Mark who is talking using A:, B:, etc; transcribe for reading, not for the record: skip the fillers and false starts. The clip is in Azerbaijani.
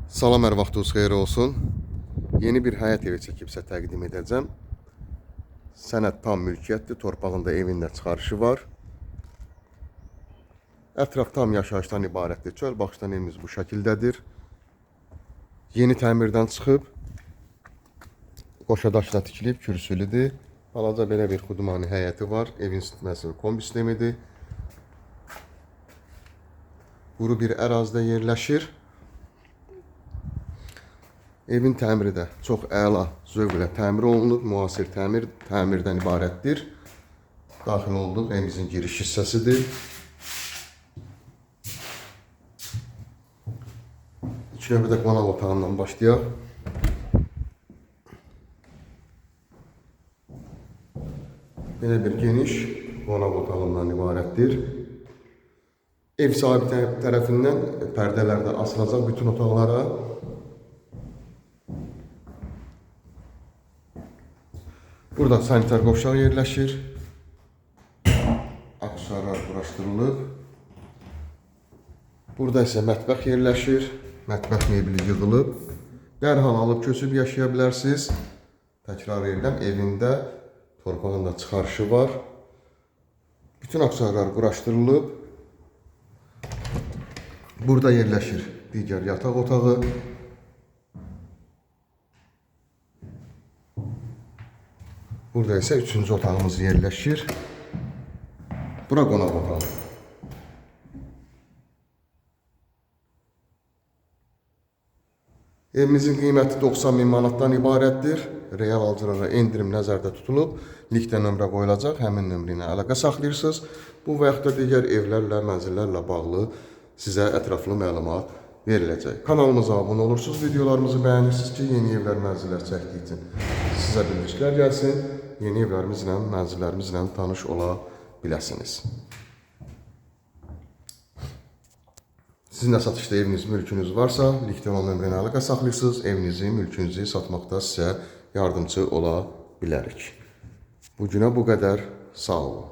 A: Salam, hər vaxtınız xeyir olsun. Yeni bir həyat evi çəkib sizə təqdim edəcəm. Sənəd tam mülkiyyətdir, torpağında evində çıxarışı var. Ətraf tam yaşayışdan ibarətdir. Çöl baxışdan evimiz bu şəkildədir. Yeni təmirdən çıxıb, qoşadaşla tikilib, kürsülüdür. Balaca belə bir xudmani həyəti var. Evin isitməsi kombi sistemidir. Quru bir ərazidə yerləşir. Evin təmiri də çox əla zövqlə təmir olunub, müasir təmirdən ibarətdir. Daxil olduq, evimizin giriş hissəsidir. İlk növbədə qonaq otağından başlayaq. Belə bir geniş qonaq otağından ibarətdir. Ev sahibi tərəfindən pərdələr də asılacaq bütün otaqlara. Burada sanitar qovşaq yerləşir. Aksesuarlar quraşdırılıb. Burada isə mətbəx yerləşir. Mətbəx mebeli yığılıb. Dərhal alıb köçüb yaşaya bilərsiniz. Təkrar edirəm, evində torpağında çıxarışı var. Bütün aksesuarlar quraşdırılıb. Burada yerləşir digər yataq otağı. Burada isə üçüncü otağımız yerləşir. Bura qonaq otağı. Evimizin qiyməti 90.000 manatdan ibarətdir. Real alıcılara endirim nəzərdə tutulub. Linkdə nömrə qoyulacaq. Həmin nömrə ilə əlaqə saxlayırsınız. Bu və yaxud da digər evlərlə, mənzillərlə bağlı sizə ətraflı məlumat veriləcək. Kanalımıza abunə olursunuz, videolarımızı bəyənirsiniz ki, yeni evlər, mənzillər çəkdiyi üçün sizə bildirişlər gəlsin. Yeni evlərimizlə, mənzillərimizlə tanış ola biləsiniz. Sizin də satışda eviniz, mülkünüz varsa, linkdə olan nömrə ilə əlaqə saxlayırsınız. Evinizi, mülkünüzü satmaqda sizə yardımcı ola bilərik. Bu günə bu qədər. Sağ olun.